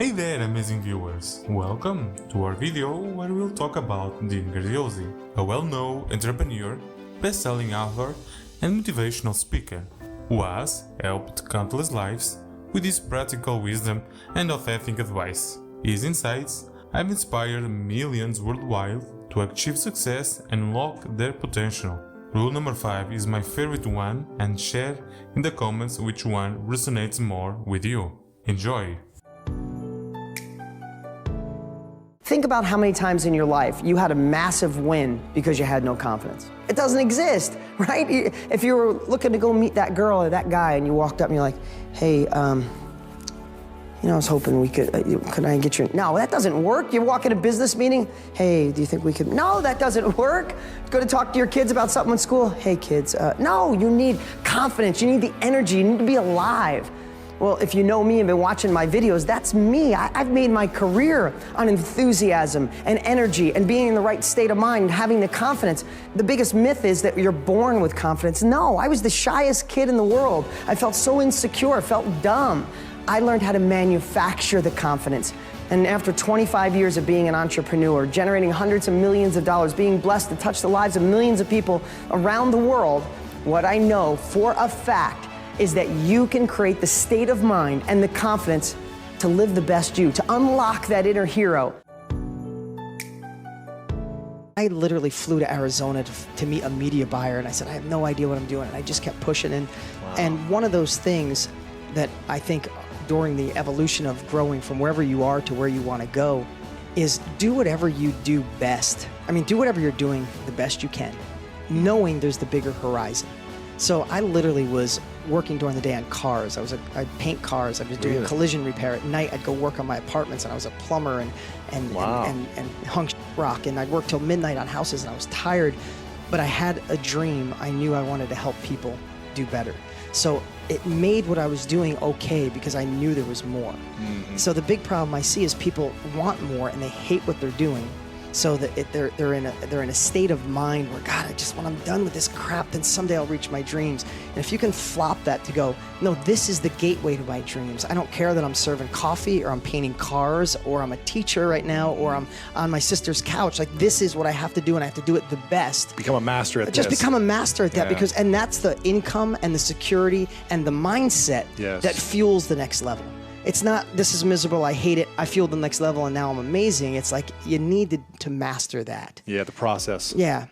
Hey there, amazing viewers! Welcome to our video where we'll talk about Dean Graziosi, a well-known entrepreneur, best-selling author, and motivational speaker who has helped countless lives with his practical wisdom and authentic advice. His insights have inspired millions worldwide to achieve success and unlock their potential. Rule number 5 is my favorite one, and share in the comments which one resonates more with you. Enjoy! Think about how many times in your life you had a massive win because you had no confidence. It doesn't exist, right? If you were looking to go meet that girl or that guy and you walked up and you're like, hey, I was hoping we could I get your, no, that doesn't work. You walk in a business meeting, hey, do you think we could, no, that doesn't work. Go to talk to your kids about something in school, hey kids, no, you need confidence, you need the energy, you need to be alive. Well, if you know me and been watching my videos, that's me. I've made my career on enthusiasm and energy and being in the right state of mind and having the confidence. The biggest myth is that you're born with confidence. No, I was the shyest kid in the world. I felt so insecure, felt dumb. I learned how to manufacture the confidence. And after 25 years of being an entrepreneur, generating hundreds of millions of dollars, being blessed to touch the lives of millions of people around the world, what I know for a fact is that you can create the state of mind and the confidence to live the best you, to unlock that inner hero. I literally flew to Arizona to meet a media buyer, and I said, I have no idea what I'm doing, and I just kept pushing. And one of those things that I think during the evolution of growing from wherever you are to where you want to go is do whatever you do best. I mean, do whatever you're doing the best you can, knowing there's the bigger horizon. So I literally was working during the day on cars. I'd paint cars. I was doing collision repair at night. I'd go work on my apartments, and I was a plumber and hung rock. And I'd work till midnight on houses, and I was tired, but I had a dream. I knew I wanted to help people do better. So it made what I was doing okay because I knew there was more. So the big problem I see is people want more and they hate what they're doing. So that they're in a state of mind where, God, when I'm done with this crap, then someday I'll reach my dreams. And if you can flop that to go, no, this is the gateway to my dreams. I don't care that I'm serving coffee or I'm painting cars or I'm a teacher right now or I'm on my sister's couch. Like, this is what I have to do, and I have to do it the best. Become a master at this. Just become a master at that, and that's the income and the security and the mindset that fuels the next level. It's not, this is miserable, I hate it, I feel the next level, and now I'm amazing. It's like, you need to master that. Yeah, the process. Yeah.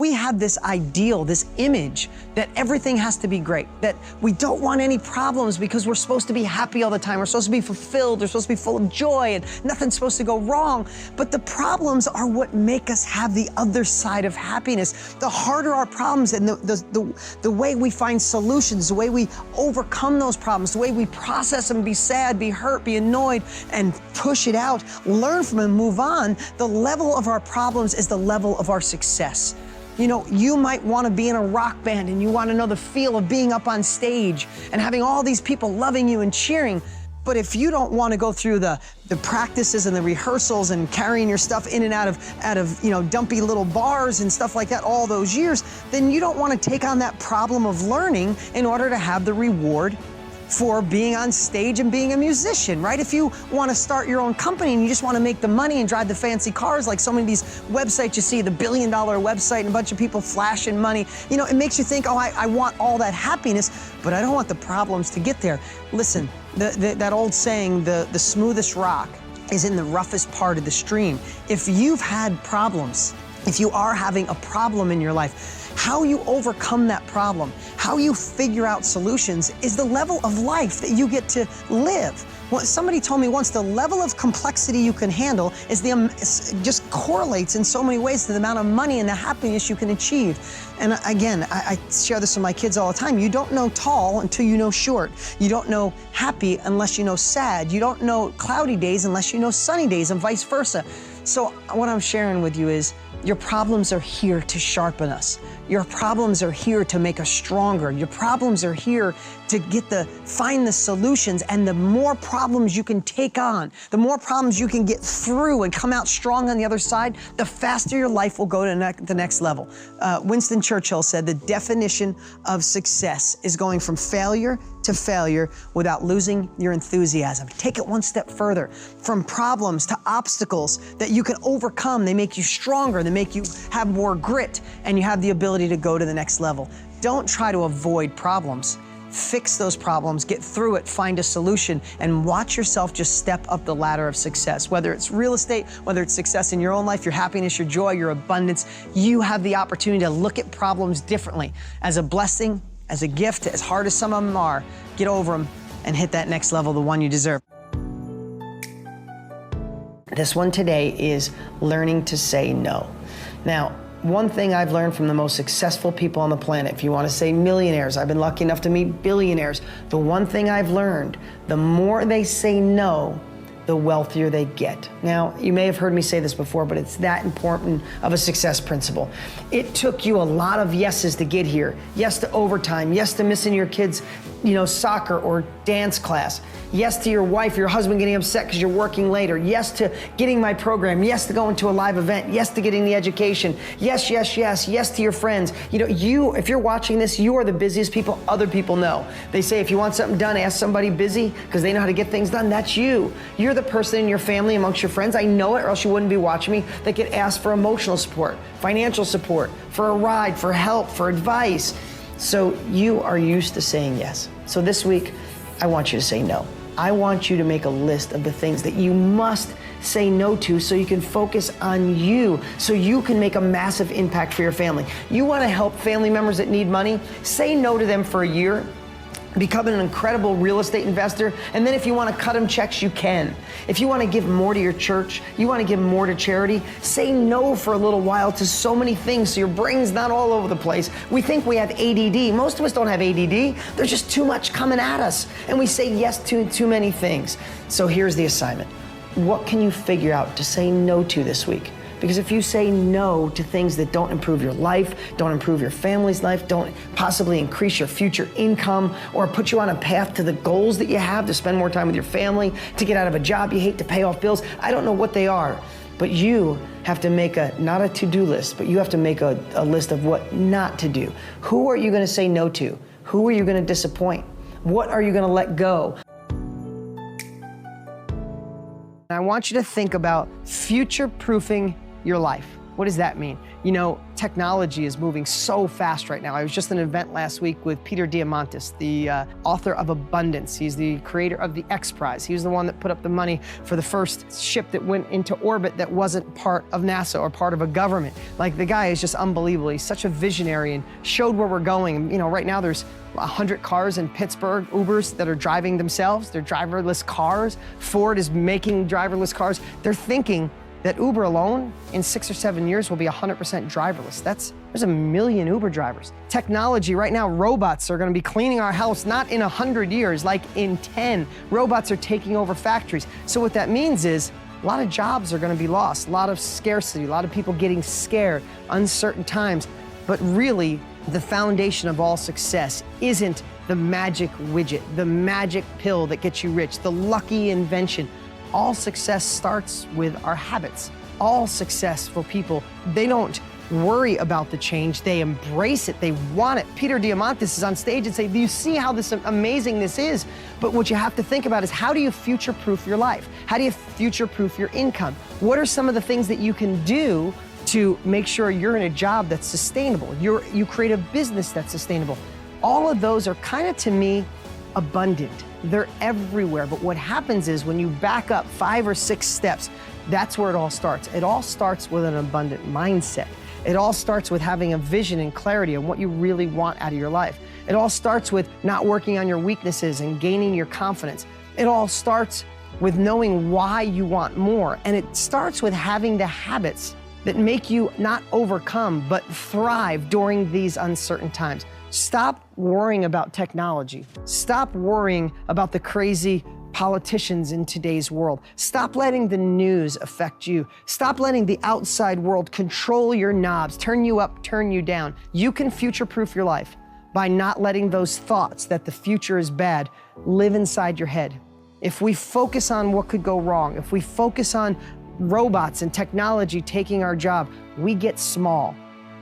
We have this ideal, this image that everything has to be great, that we don't want any problems because we're supposed to be happy all the time, we're supposed to be fulfilled, we're supposed to be full of joy, and nothing's supposed to go wrong. But the problems are what make us have the other side of happiness. The harder our problems and the way we find solutions, the way we overcome those problems, the way we process them, be sad, be hurt, be annoyed, and push it out, learn from it, and move on, the level of our problems is the level of our success. You know, you might want to be in a rock band and you want to know the feel of being up on stage and having all these people loving you and cheering. But if you don't want to go through the practices and the rehearsals and carrying your stuff in and out of dumpy little bars and stuff like that all those years, then you don't want to take on that problem of learning in order to have the reward for being on stage and being a musician, right? If you want to start your own company and you just want to make the money and drive the fancy cars, like so many of these websites you see, the billion-dollar website and a bunch of people flashing money, it makes you think, oh, I want all that happiness, but I don't want the problems to get there. Listen, that old saying, the smoothest rock is in the roughest part of the stream. If you've had problems, if you are having a problem in your life, how you overcome that problem, how you figure out solutions is the level of life that you get to live. Well, somebody told me once, the level of complexity you can handle is just correlates in so many ways to the amount of money and the happiness you can achieve. And again, I share this with my kids all the time. You don't know tall until you know short. You don't know happy unless you know sad. You don't know cloudy days unless you know sunny days, and vice versa. So what I'm sharing with you is, your problems are here to sharpen us. Your problems are here to make us stronger. Your problems are here find the solutions, and the more problems you can take on, the more problems you can get through and come out strong on the other side, the faster your life will go to the next level. Winston Churchill said the definition of success is going from failure to failure without losing your enthusiasm. Take it one step further. From problems to obstacles that you can overcome, they make you stronger, they make you have more grit, and you have the ability to go to the next level. Don't try to avoid problems. Fix those problems, get through it, find a solution, and watch yourself just step up the ladder of success. Whether it's real estate, whether it's success in your own life, your happiness, your joy, your abundance, you have the opportunity to look at problems differently, as a blessing, as a gift. As hard as some of them are, get over them and hit that next level, the one you deserve. This one today is learning to say no. Now, one thing I've learned from the most successful people on the planet, if you want to say millionaires, I've been lucky enough to meet billionaires. The one thing I've learned, the more they say no, the wealthier they get. Now, you may have heard me say this before, but it's that important of a success principle. It took you a lot of yeses to get here. Yes to overtime, yes to missing your kids' soccer or dance class. Yes to your wife, your husband getting upset because you're working later. Yes to getting my program. Yes to going to a live event. Yes to getting the education. Yes, yes, yes. Yes to your friends. If you're watching this, you are the busiest people other people know. They say if you want something done, ask somebody busy because they know how to get things done. That's you. You're the person in your family, amongst your friends, I know it, or else you wouldn't be watching me, that get asked for emotional support, financial support, for a ride, for help, for advice. So you are used to saying yes. So this week, I want you to say no. I want you to make a list of the things that you must say no to so you can focus on you, so you can make a massive impact for your family. You want to help family members that need money? Say no to them for a year. Become an incredible real estate investor, and then if you want to cut them checks, you can. If you want to give more to your church, you want to give more to charity, say no for a little while to so many things so your brain's not all over the place. We think we have ADD. Most of us don't have ADD. There's just too much coming at us, and we say yes to too many things. So here's the assignment. What can you figure out to say no to this week? Because if you say no to things that don't improve your life, don't improve your family's life, don't possibly increase your future income, or put you on a path to the goals that you have, to spend more time with your family, to get out of a job you hate, to pay off bills, I don't know what they are, but you have to make not a to-do list, but you have to make a list of what not to do. Who are you going to say no to? Who are you going to disappoint? What are you going to let go? I want you to think about future-proofing your life. What does that mean? Technology is moving so fast right now. I was just at an event last week with Peter Diamandis, the author of Abundance. He's the creator of the X Prize. He was the one that put up the money for the first ship that went into orbit that wasn't part of NASA or part of a government. Like, the guy is just unbelievable. He's such a visionary and showed where we're going. Right now there's 100 cars in Pittsburgh, Ubers, that are driving themselves. They're driverless cars. Ford is making driverless cars. They're thinking that Uber alone, in 6 or 7 years, will be 100% driverless. There's 1 million Uber drivers. Technology, right now, robots are gonna be cleaning our house, not in 100 years, like in 10. Robots are taking over factories. So what that means is, a lot of jobs are gonna be lost, a lot of scarcity, a lot of people getting scared, uncertain times. But really, the foundation of all success isn't the magic widget, the magic pill that gets you rich, the lucky invention. All success starts with our habits. All successful people, they don't worry about the change, they embrace it, they want it. Peter Diamandis is on stage and say, do you see how amazing this is? But what you have to think about is, how do you future-proof your life? How do you future-proof your income? What are some of the things that you can do to make sure you're in a job that's sustainable? You create a business that's sustainable. All of those are kind of, to me, abundant. They're everywhere. But what happens is, when you back up 5 or 6 steps, that's where it all starts. It all starts with an abundant mindset. It all starts with having a vision and clarity on what you really want out of your life. It all starts with not working on your weaknesses and gaining your confidence. It all starts with knowing why you want more. And it starts with having the habits that make you not overcome, but thrive during these uncertain times. Stop worrying about technology. Stop worrying about the crazy politicians in today's world. Stop letting the news affect you. Stop letting the outside world control your knobs, turn you up, turn you down. You can future-proof your life by not letting those thoughts that the future is bad live inside your head. If we focus on what could go wrong, if we focus on robots and technology taking our job, we get small.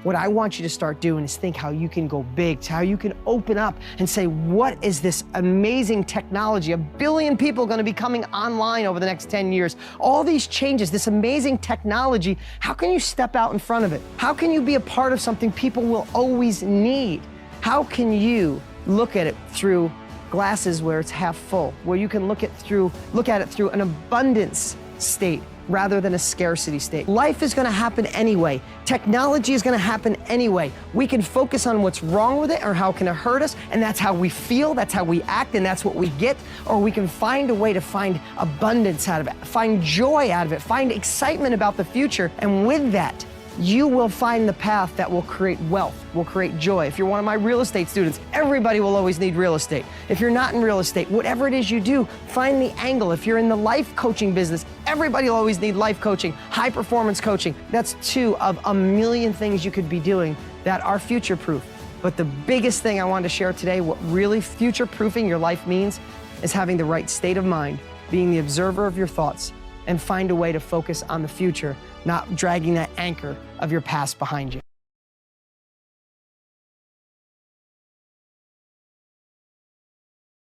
What I want you to start doing is think how you can go big, how you can open up and say, what is this amazing technology? 1 billion people are going to be coming online over the next 10 years. All these changes, this amazing technology, how can you step out in front of it? How can you be a part of something people will always need? How can you look at it through glasses where it's half full, where you can look at it through an abundance state rather than a scarcity state? Life is going to happen anyway. Technology is going to happen anyway. We can focus on what's wrong with it or how can it hurt us, and that's how we feel, that's how we act, and that's what we get. Or we can find a way to find abundance out of it, find joy out of it, find excitement about the future, and with that, you will find the path that will create wealth, will create joy. If you're one of my real estate students, everybody will always need real estate. If you're not in real estate, whatever it is you do, find the angle. If you're in the life coaching business, everybody will always need life coaching, high performance coaching. That's 2 of 1 million things you could be doing that are future-proof. But the biggest thing I wanted to share today, what really future-proofing your life means, is having the right state of mind, being the observer of your thoughts, and find a way to focus on the future, not dragging that anchor of your past behind you.